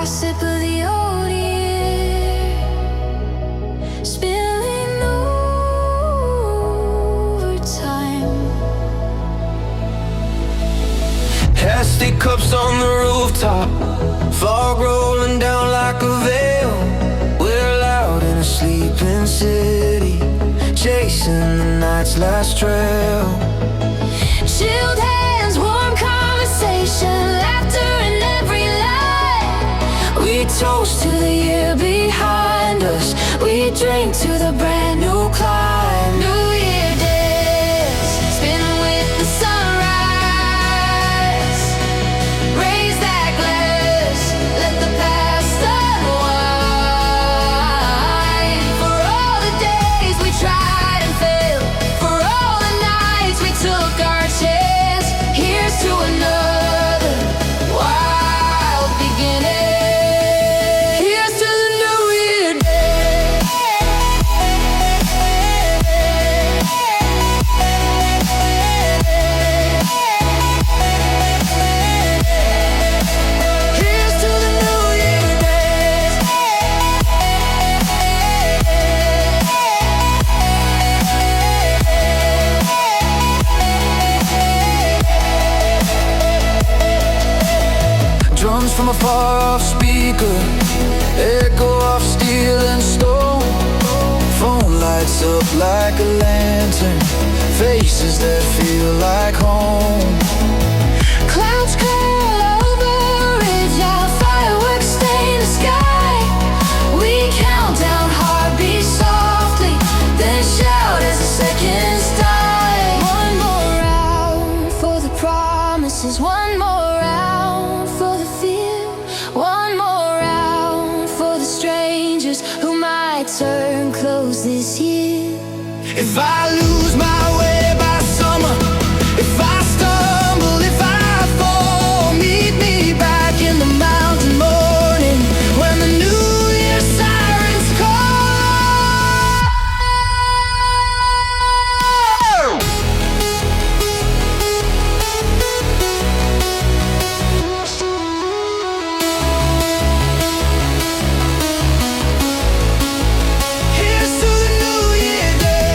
last sip of the old year, spilling over time. Plastic cups on the rooftop, fog rolling down like a veil. We're loud in a sleeping city, chasing the night's last trail. Chilled hands, warm conversation, laughter in every line. We toast to the year behind us, we drink to the brand new climb. New Year days, spin with the sunrise. Raise that glass, let the past unwind. For all the days we tried and failed, for all the nights we took our chance. Here's to another wild beginning. Here's to the new year day. Here's to the new year day. Drums from a far-off speaker echo off steel and stone. Phone lights up like a lantern, faces that feel like home. Clouds curl over a ridge, our fireworks stain the sky. We count down, heartbeat softly, then shout as the seconds die. One more round for the promises, one more round for the fear, one more round for the strangers who might turn close this year. If I lose my way by summer, if I stumble, if I fall, meet me back in the mountain morning when the new year sirens call. Here's to the new year day.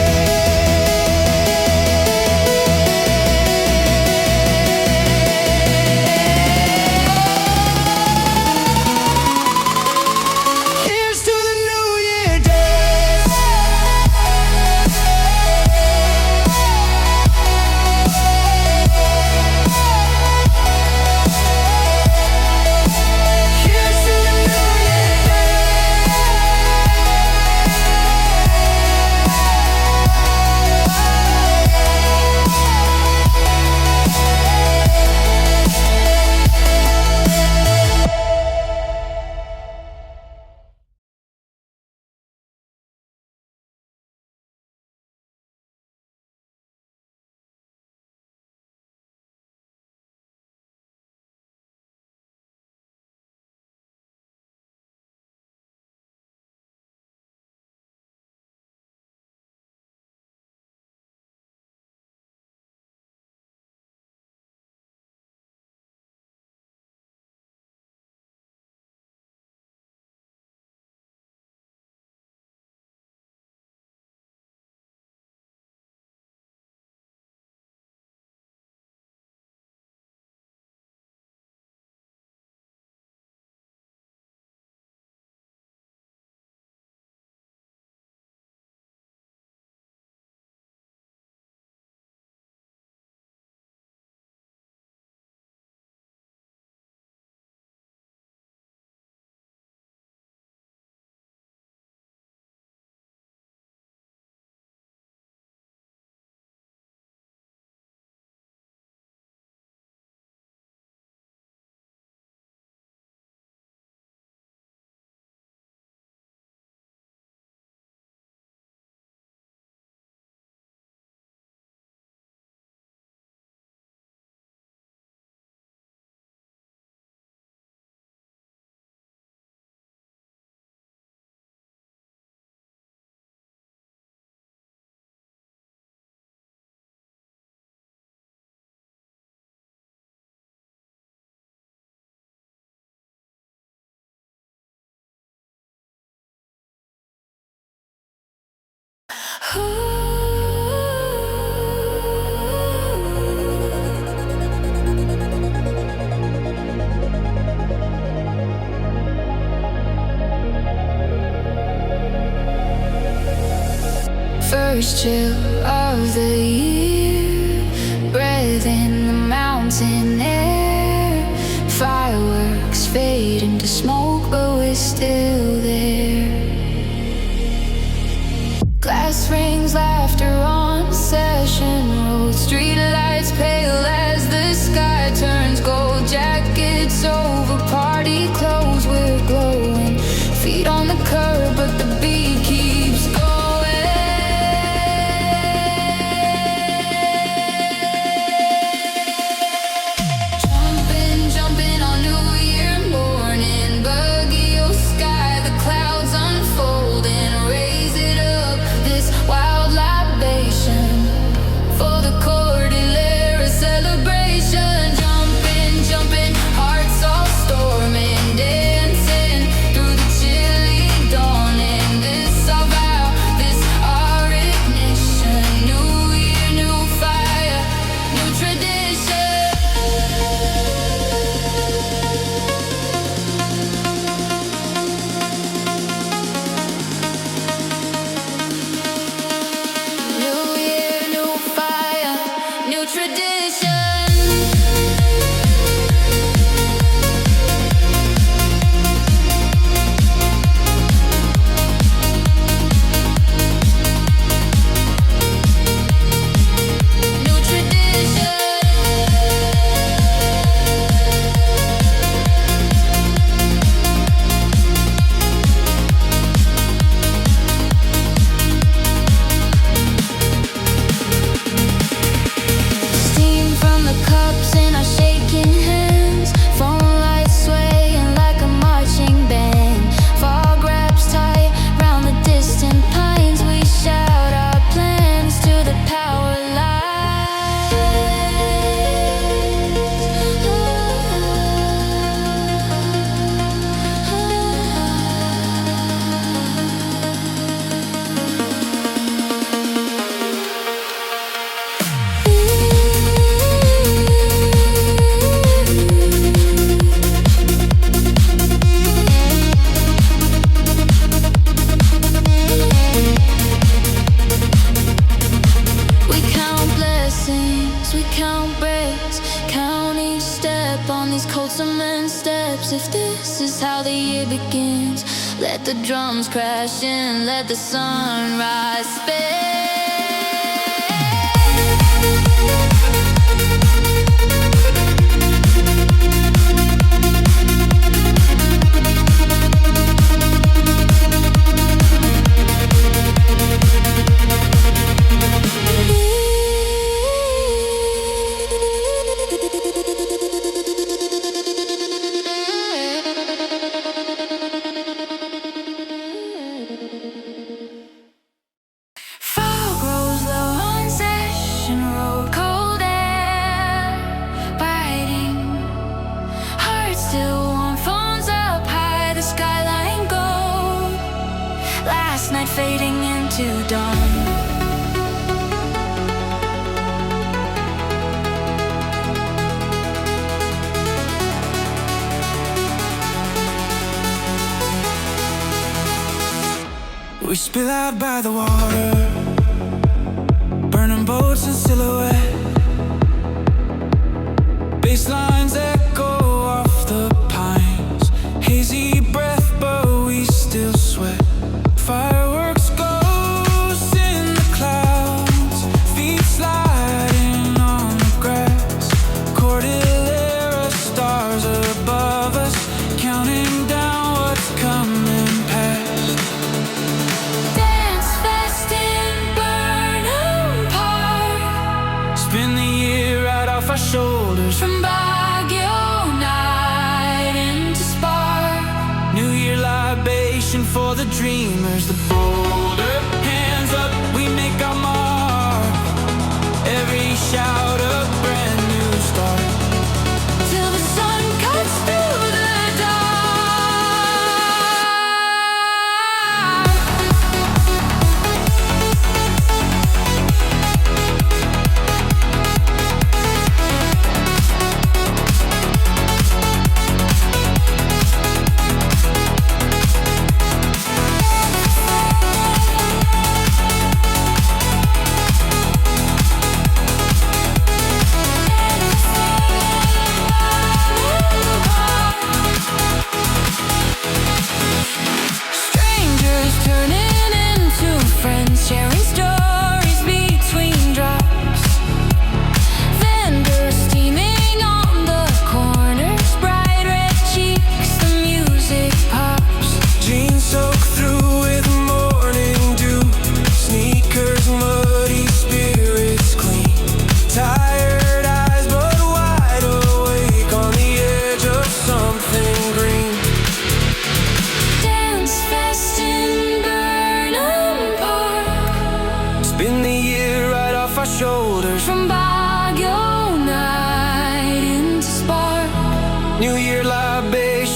first chill of the year. Breath in the mountain air. Fireworks fade into smoke, but we're still there. Glass rings, laughter on Session Road. Street lights pale as the sky turns gold. Jackets over party clothes, we're glowing. Feet on the curb, but the beat keeps going. Jumping on New Year morning. Buggy, oh sky, the clouds unfolding. Raise it up, this wild libation for the Cordillera celebration. Jumping, hearts all storming, dancing through the chilly dawning. This our vow, this our ignition. New year, new fire, new tradition. New year, new fire, new tradition. New tradition. Steam from the cups in our shaking hands. Phone lights swaying like a marching band. Fog wraps tight round the distant pines. We shout our plans to the power We count blessings, we count breaks, count each step on these cold cement steps. If this is how the year begins, let the drums crash in, let the sunrise spin. Fog rolls low on Session Road, cold air biting. Heart still warm, phones up high, the skyline gold. Last night fading into dawn. We spill out by the water, burning boats in silhouette. Basslines echo off the pines. Hazy breath, but we still sweat. Fireworks ghosts in the clouds, feet sliding on the grass. Cordillera stars above us, counting down what's coming past. Dance fest in Burnham Park. Spin the year right off our shoulders. From Baguio night into Spark. New Year libation for the dreamers, the bolder. Hands up, we make our mark. Every shout a brand new start. Till the sun cuts through the dark.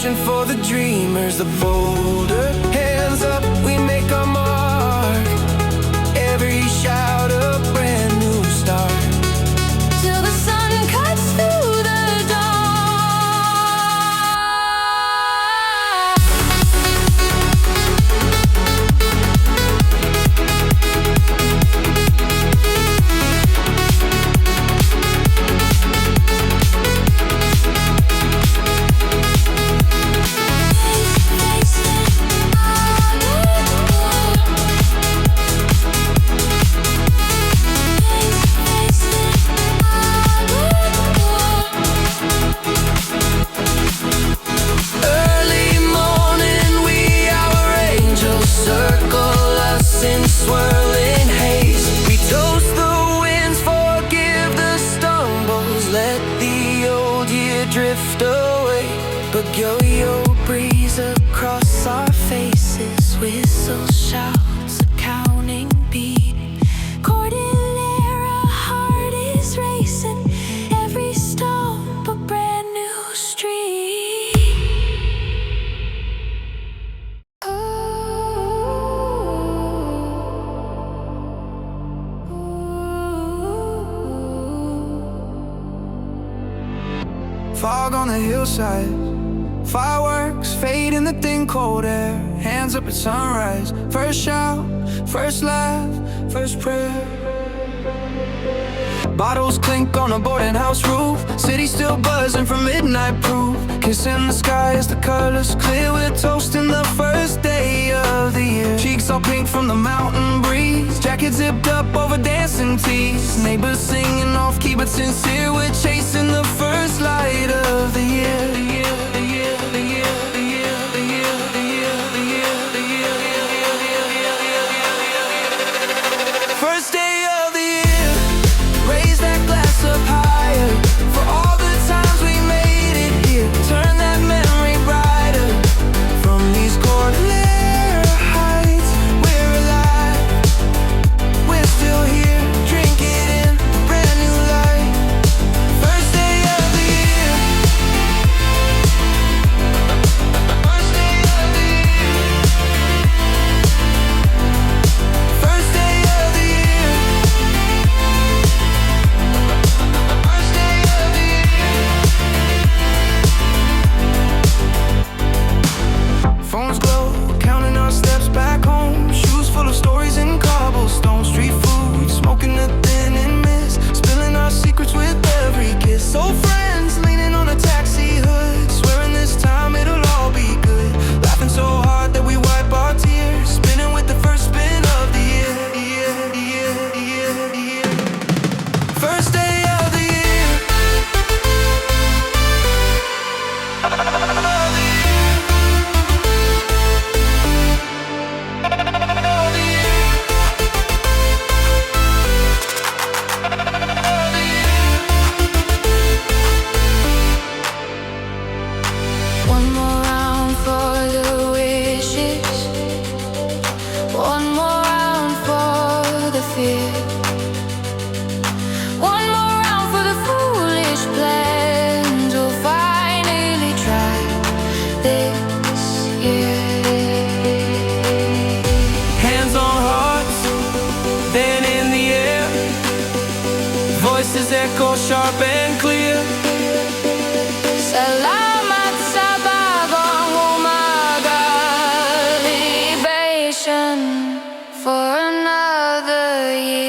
celebration for the dreamers, the bolder. Hands up, we make our mark. Every shout a brand new start. Till the sun cuts through the Early morning, our angels circle us in swirling haze. We toast the winds, forgive the stumbles, let the old year drift away. But yo-yo breeze across our faces, whistle shouts, a counting beat. Cordillera, heart is racing. Every stop a brand new street. Fog on the hillside, fireworks fade in the thin cold air. Hands up at sunrise, first shout, first laugh, first prayer. Bottles clink on a boarding house roof, city still buzzing from midnight proof. Kissing the sky as the colors clear, we're toasting the first day of the year. Cheeks all pink from the mountain breeze, jackets zipped up over dancing tees. Neighbors singing off key but sincere, we're chasing the first light of the year. The year, the year, the year, the year, the year, the year, the year, the year, the year. First day of the year, raise that glass up higher for all the times we made it here. Turn that memory brighter. From these Cordillera heights, we're alive. We're still here, drink it in, brand new light. First day of the year. First day of the year. First day of the year. First day of the year. Phones glow, counting our steps back home. Shoes full of stories in cobblestone. Street food, smoking the thin and miss, spilling our secrets with every kiss. Old friends leaning on a taxi hood, swearing this time it'll all be good. Laughing so hard that we wipe our tears, spinning with the first spin of the year. The year, the year, the year, the year. First day of the year. One more round for the wishes. One more round for the fear. One more round for the foolish plans we'll finally try this year. Hands on hearts, then in the air. Voices echo sharp and clear. Salamat sa bagong umaga, libation for another year.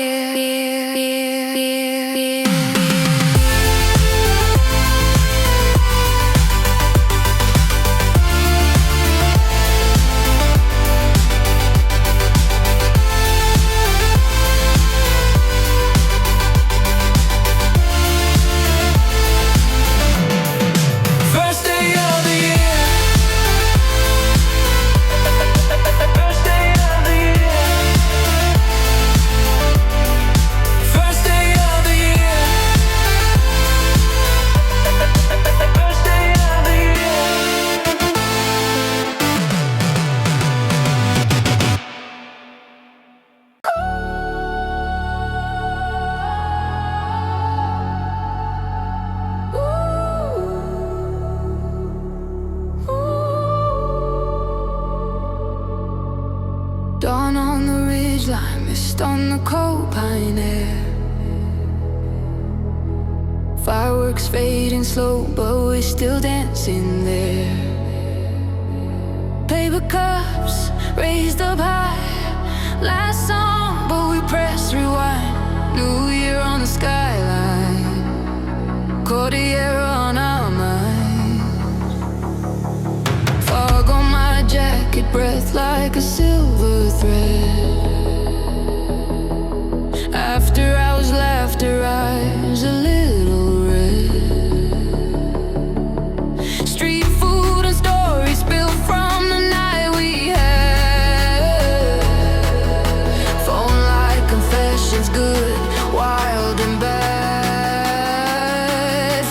like mist on the cold pine air. Fireworks fading slow, but we're still dancing there. Paper cups raised up high, last song, but we press rewind. New year on the skyline, Cordillera on our minds. Fog on my jacket, breath like a silver thread. After hours, laughter, eyes a little red. Street food and stories spilled from the night we had. Phone like confessions, good, wild and bad.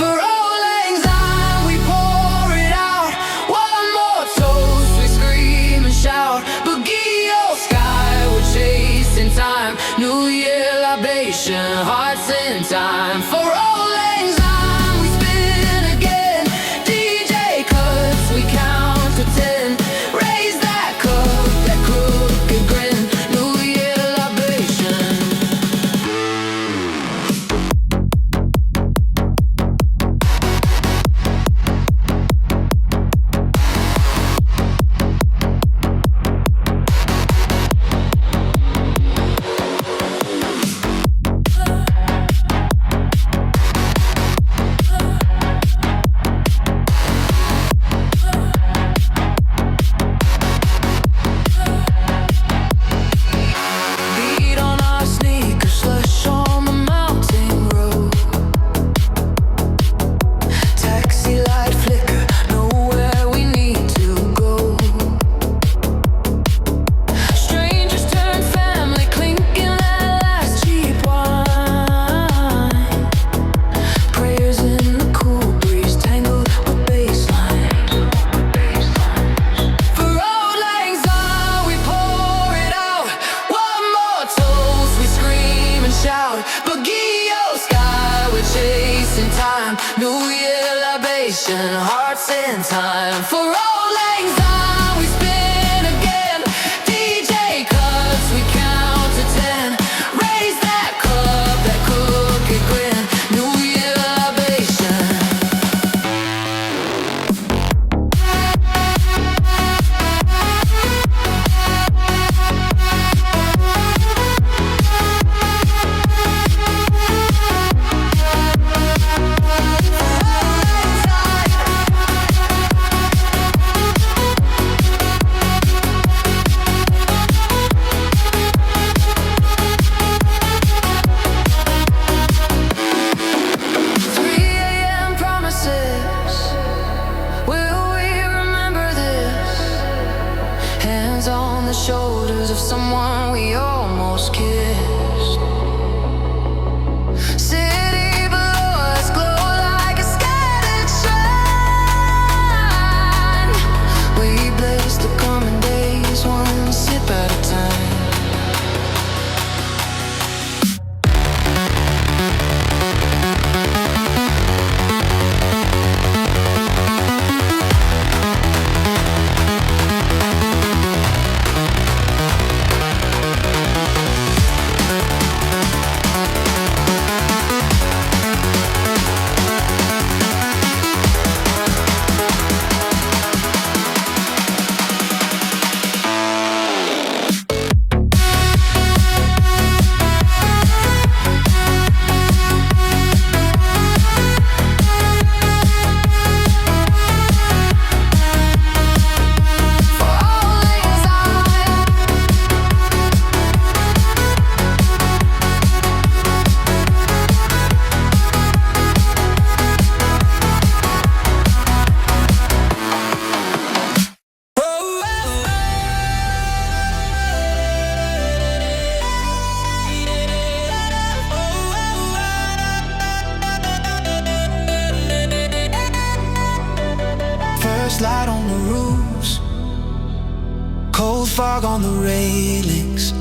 For old lang syne, we pour it out. One more toast, we scream and shout. Boogie sky, we're chasing time. New Year libation, hearts in time. For old lang syne, we spin again. DJ cuts, we count to 10. Raise that cup, that crooked grin. New Year libation. Beat on our sneakers, slush on the mountain road. Taxi light flicker, know where we need to go. Strangers turn family, clinking that last cheap wine. Prayers in the cool breeze, tangled with baseline. For old lang syne, we pour it out. One more toast, we scream and shout. Boogie sky, we're chasing time. New Year libation, hearts in time. For old lang syne, we spin again. DJ cuts, we count to 10. Raise that cup, that crooked grin. New Year libation. Promises, will we remember this? Hands on the shoulders of someone we almost kissed. City below us glow like a scattered shrine. We blaze the coming days, one sip at a time. Light on the roofs, cold fog on the railings,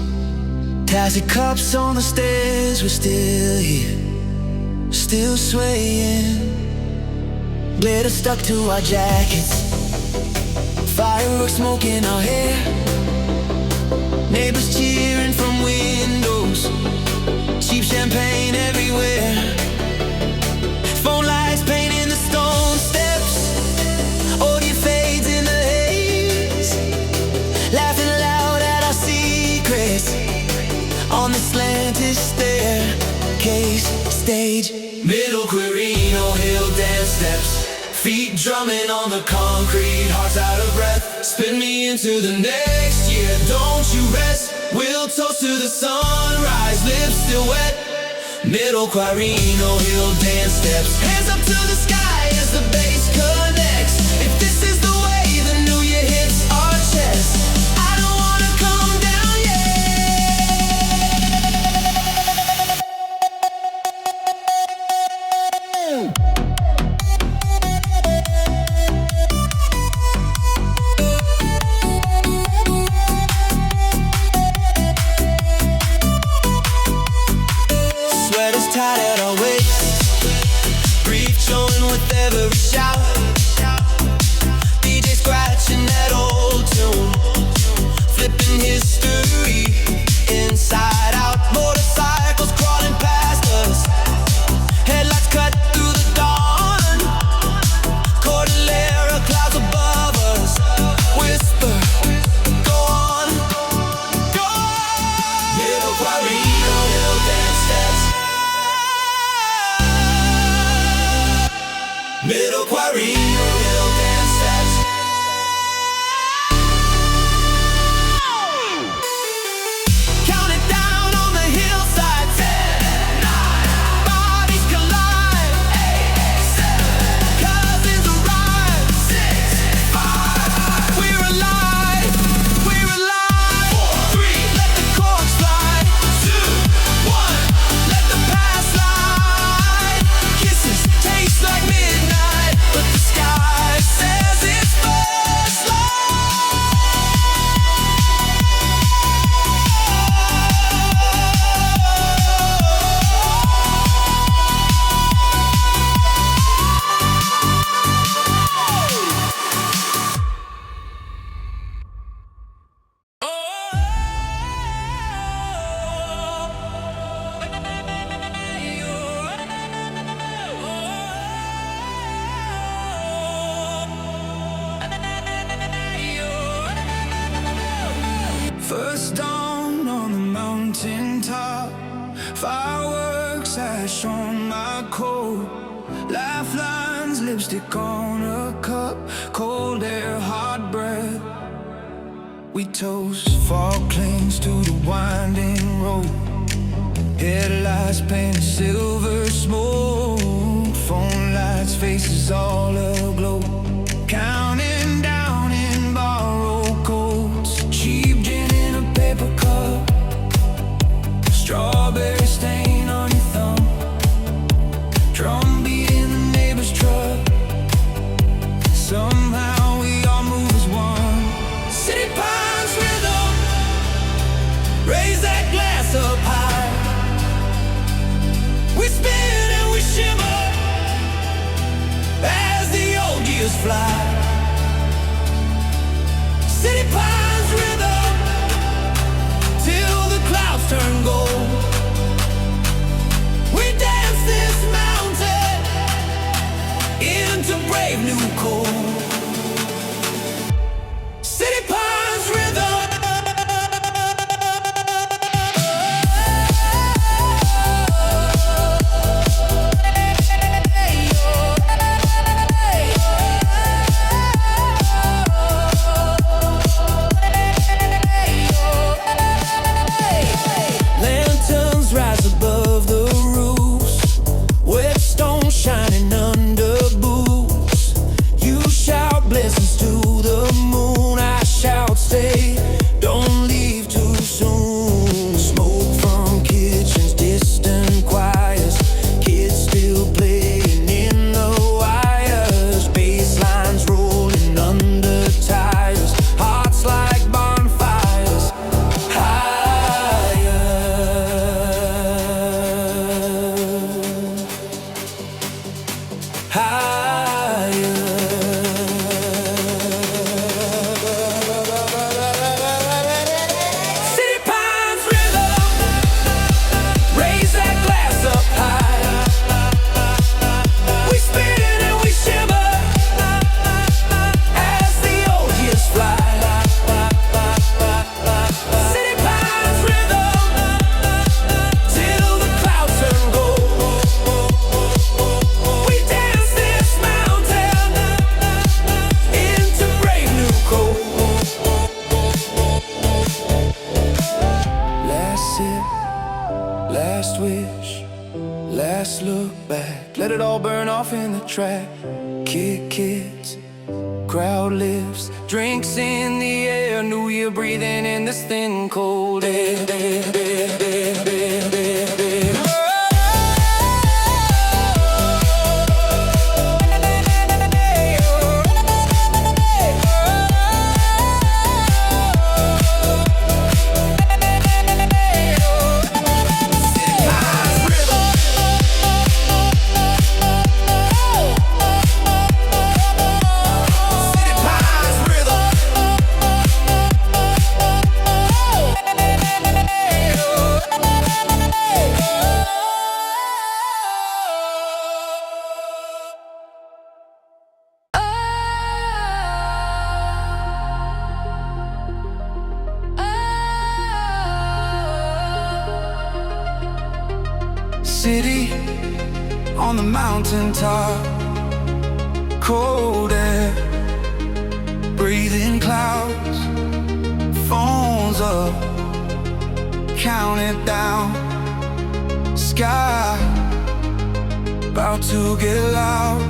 tassy cups on the stairs. We're still here, still swaying. Glitter stuck to our jackets, fireworks smoke in our hair. Neighbors cheering from champagne everywhere. Phone lights painting the stone steps. Audio fades in the haze. Laughing loud at our secrets on the slanted staircase stage. Middle Quirino Hill dance steps. Feet drumming on the concrete, hearts out of breath. Spin me into the next year, don't you rest. We'll toast to the sunrise, lips still wet. Middle Quirino Hill dance steps. Hands up to the sky as the bass connects. If this is the way the new year hits our chest, I don't wanna come down tied at our waist, brief showing with every shout. DJ scratching that old tune, flipping history inside out. Motorcycles crawling past us, headlights cut through the dawn. Cordillera clouds above us, whisper, go on, go on. Middle Quirino Hill dance steps. Middle Quirino Hill dance steps. Count it down on the hillside. 10, 9, bodies collide. 8, 7, cousins arrive. 6, 5, we're alive. We're alive. 4, 3, let the corks fly. 2, 1, let the past slide. Kisses taste like midnight, but the sky says it's first love. First dawn on the mountain top, fireworks ash on my coat, lifelines, lipstick on a cup, cold air, hot breath. We toast, fog clings to the winding road, headlights painted silver smoke, phone lights, faces all aglow, counting down in borrowed coats, cheap gin in a paper cup, strawberry stain on your thumb, drum beat in the neighbor's truck. Somehow we all move as one. City Pines rhythm, raise that glass up high. We spin and we shimmer as the old years fly. City Pines rhythm, till the clouds turn gold. We dance this mountain into brave new cold. City Pines rhythm. back, let it all burn off in the track. Kids, crowd lifts, drinks in the air, New Year breathing in this thin cold air. City on the mountaintop, cold air, breathing clouds, phones up, count it down, sky about to get loud.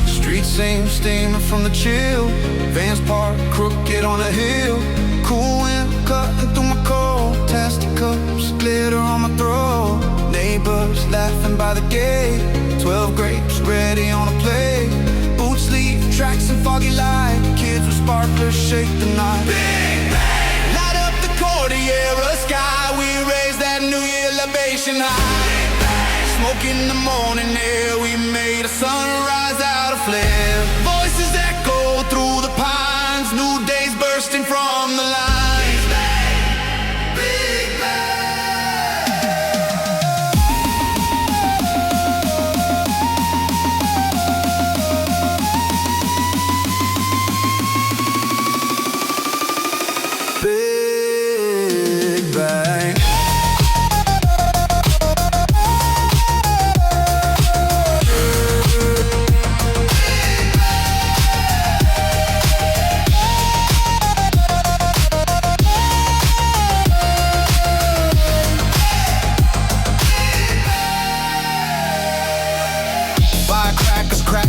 Streets seem steaming from the chill, vans parked crooked on a hill, cool wind cutting through my coat, testicles glitter on my throat, neighbors laughing by the gate, 12 grapes ready on a plate, boot sleeve tracks and foggy light, kids with sparklers shake the night. Big bang! Light up the Cordillera sky, we raise that New Year libation high. Big bang! Smoke in the morning air, we made a sunrise out of flare. Voices echo through the pines, new days bursting from the line.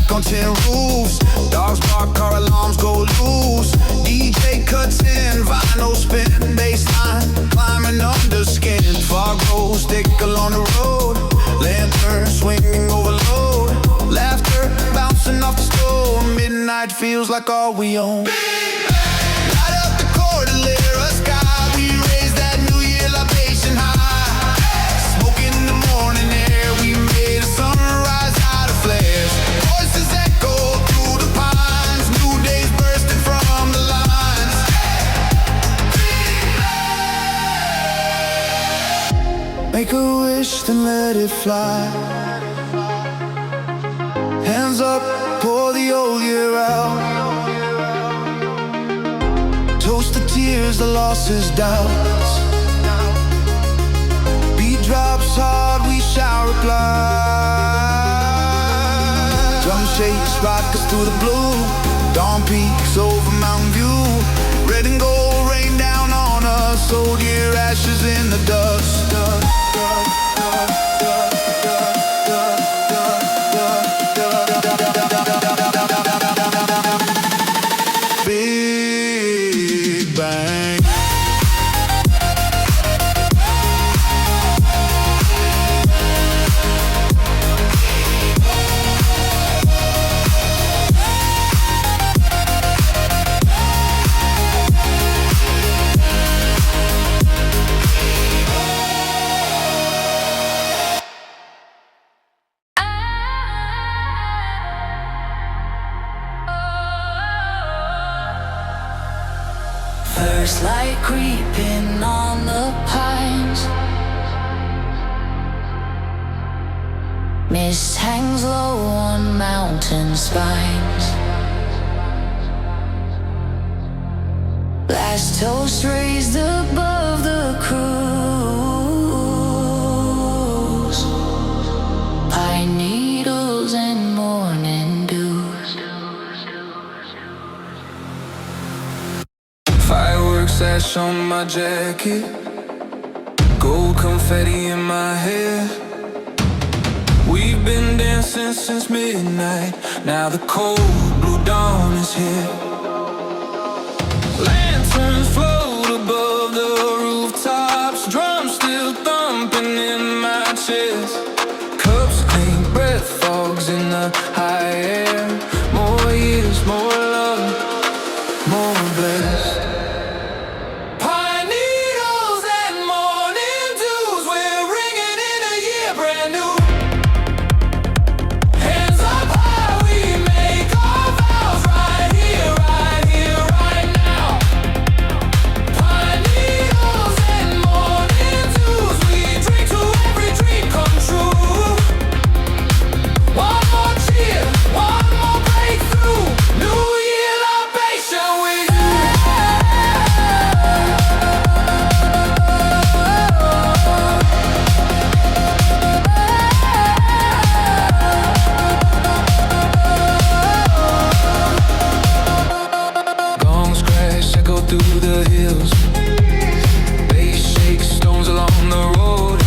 On 10 roofs, dogs bark, car alarms go loose. DJ cuts in, vinyl spin, bassline climbing under skin. Fog rolls, stickle on the road, lantern swinging overload. Laughter bouncing off the stove, midnight feels like all we own. Light up the Cordillera sky, we raise that New Year libation high. Smoke in the morning air, we made a sunrise out of flares. Voices echo through the pines, new days bursting from the lines. Make a wish, then let it fly. Hands up, pour the old year out. Toast the tears, the losses, doubts. Beat drops hard, we shall reply. Drum shakes, rock us through the blue. Dawn peaks over Mountain View. Red and gold rain down on us. Old year ashes in the dust. Big bang. First light creeping on the pines, mist hangs low on mountain spines. Last toast raised above the cruise, pine needles and morning dews. Fireworks ash on my jacket, gold confetti in my hair. been dancing since midnight. Now the cold blue dawn is here. Lanterns float above the rooftops, drums still thumping in my chest. Cups clean, breath fogs in the high air. More years, more love, more blessed. Pine needles and morning dews, we're ringing in a year brand new. Hands up high, we make our vows right here, right now. Pine needles and morning dews, we drink to every dream come true. One more cheer, one more breakthrough. New year libation with you. Gongs crash, echo through the hills. Bass shakes, stones along the road.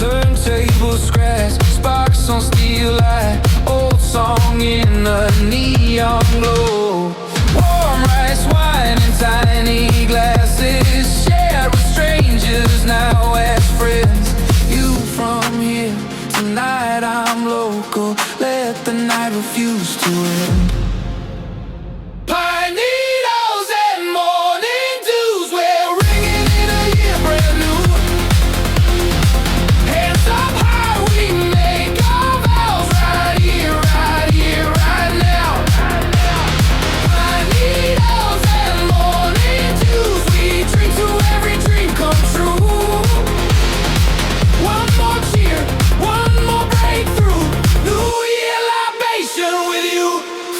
Turntables scratch, sparks on steel light. Old song in a neon glow. Warm rice wine in tiny glasses, shared with strangers now as friends. You from here, tonight I'm local. Let the night refuse to end. Pine needles and morning dews, we're ringing in a year brand new. Hands up high, we make our vows right here, right now. Pine needles and morning dews, we drink to every dream come true. One more cheer, one more breakthrough. New year libation with you.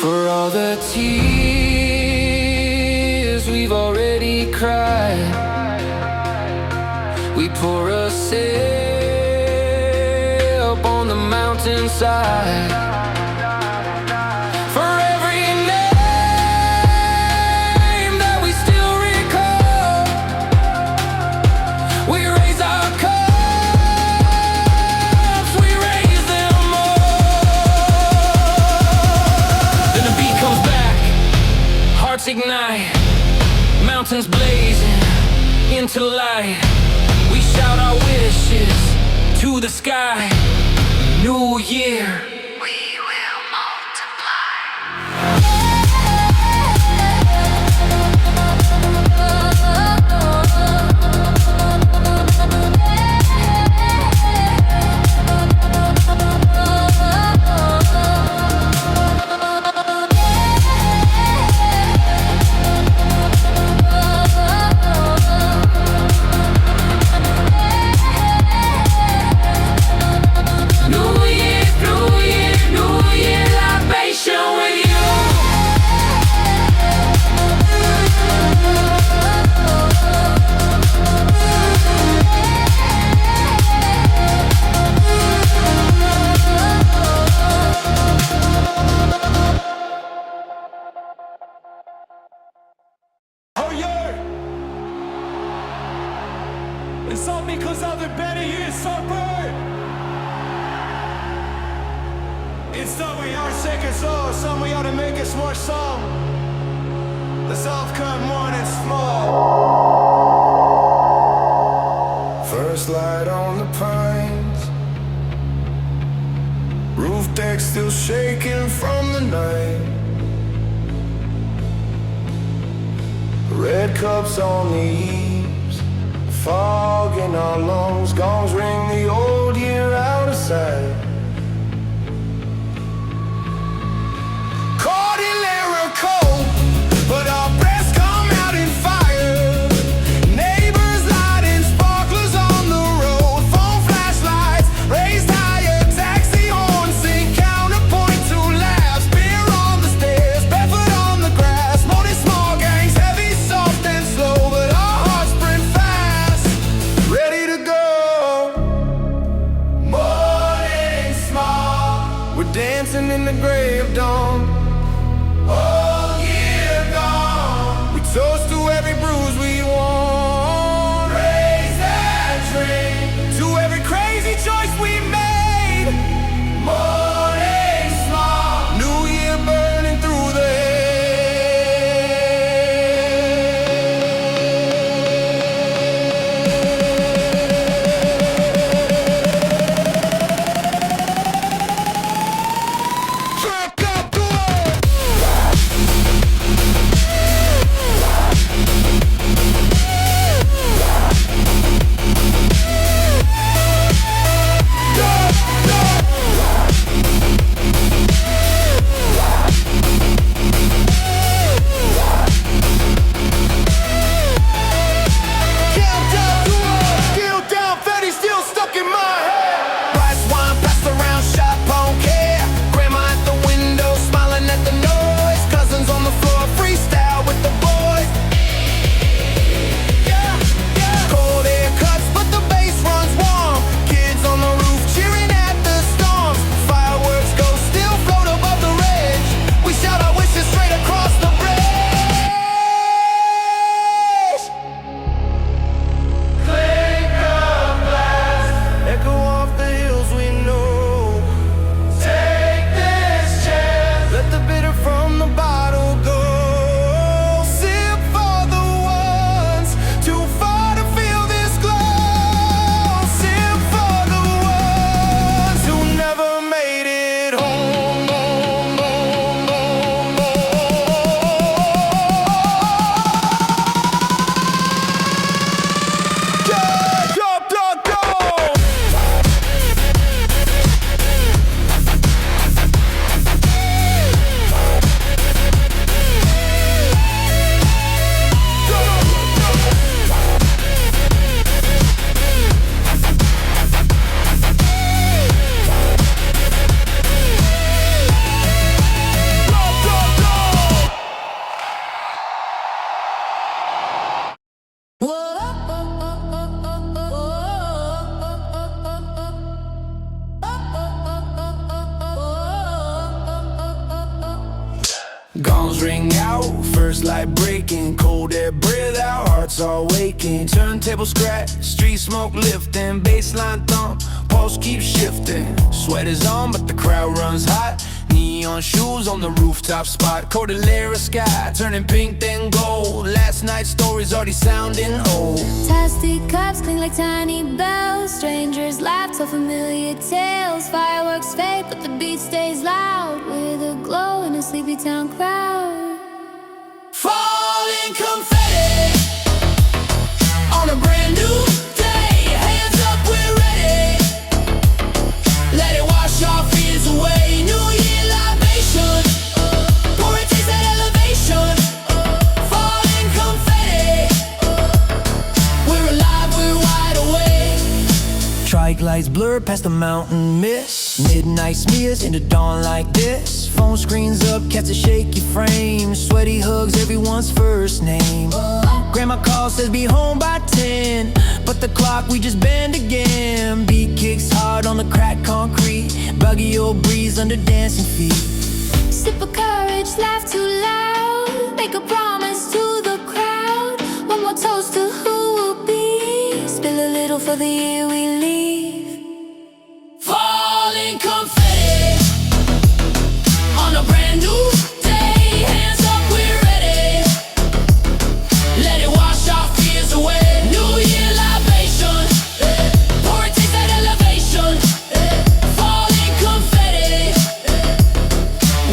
For all the tears we've already cried, we pour a sip on the mountainside. For every name that we still recall, we raise our cups, we raise them all. Then the beat comes back, hearts ignite, mountains blazing into light. We shout our wishes to the sky. New year, we will multiply. New year, new year libation with you. Oh yeah! It's all because of the better years sunburn. It's that we are sick as all, some we ought to make us more song. The self-cut one is small. First light on the pines, roof deck still shaking from the night. Red cups on the eaves, fog in our lungs, gongs ring the old year out of sight. Cordillera cold, but our breaths come out in fire. Neighbors lighting sparklers on the road, phone flashlights raised higher, taxi horns sing counterpoint to laughs. Beer on the stairs, barefoot on the grass, morning small gangs, heavy, soft and slow, but our hearts sprint fast, ready to go. Morning first light breaking, cold air breathe out, hearts all waking. Turntable scratch, street smoke lifting, baseline thump, pulse keeps shifting. Sweat is on but the crowd runs hot, neon shoes on the rooftop spot. Cordillera sky turning pink then gold, last night's stories already sounding old. Tasty cups cling like tiny bells, strangers laugh, tell familiar tales. Fireworks fade but the beat stays loud, with a glow in a sleepy town crowd. Falling confetti on a brand new day. Hands up, we're ready. Let it wash our fears away. New year libation, pour a taste that elevation. Falling confetti, we're alive, we're wide awake. Trike lights blur past the mountain mist, midnight smears into dawn like this. Phone screens up, catch a shaky frame, sweaty hugs, everyone's first name. Grandma calls, says be home by 10, but the clock we just bend again. Beat kicks hard on the cracked concrete, buggy old breeze under dancing feet. Sip of courage, laugh too loud, make a promise to the crowd. One more toast to who will be, spill a little for the year we leave. Falling confetti on a brand new day. Hands up, we're ready. Let it wash our fears away. New year libation, pour a taste that elevation. Falling confetti,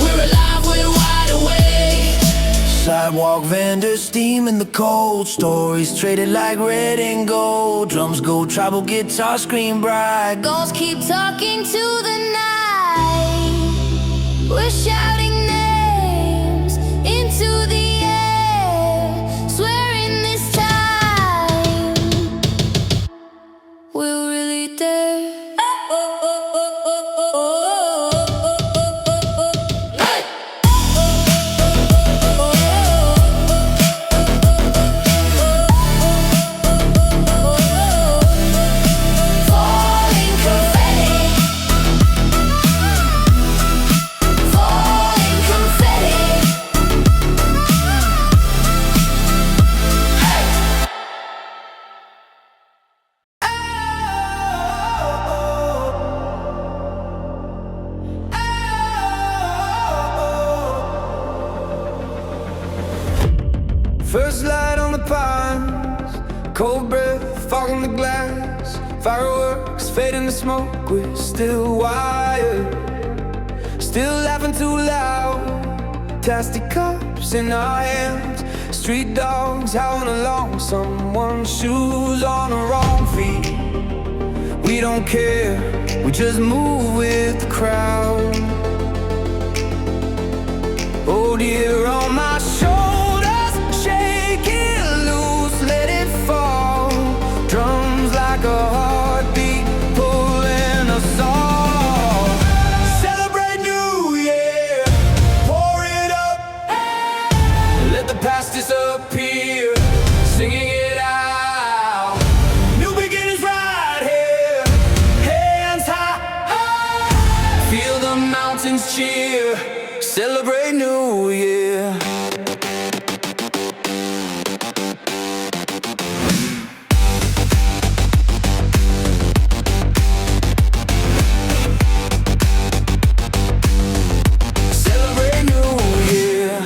we're alive, we're wide awake. Sidewalk vendors steam in the cold, stories traded like red and gold. Drums go tribal, guitar scream bright. Ghosts keep talking to the night, we're shouting names into the air, swearing this time we're really there. Falling confetti, falling confetti. First light on the pines, cold breath, fog on the glass. Fireworks fade into smoke, we're still wired, still laughing too loud. Tasty cups in our hands, street dogs howling along, someone's shoes on the wrong feet. We don't care, we just move with the crowd. Oh dear, on my shoulders, shake it loose, let it fall. Drums like a heartbeat, pulling us all. Celebrate New Year, pour it up, let the past disappear, singing it out. New beginnings right here, hands high, feel the mountains cheer. Celebrate New Year. Celebrate New Year.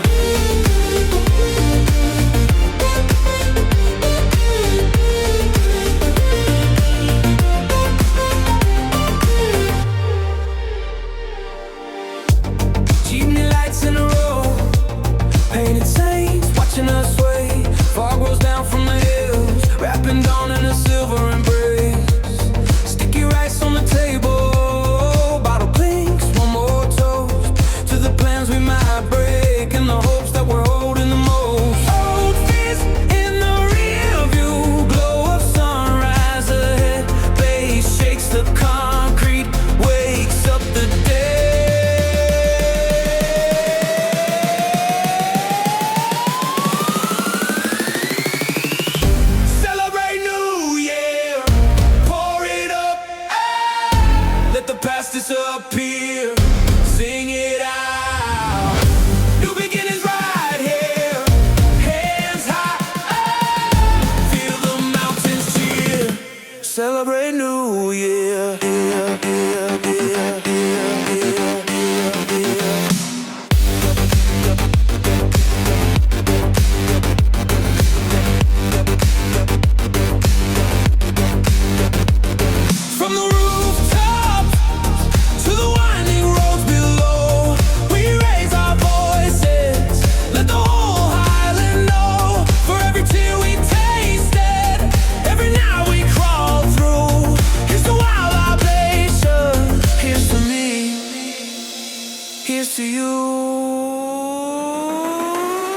to you.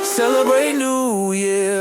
Celebrate New Year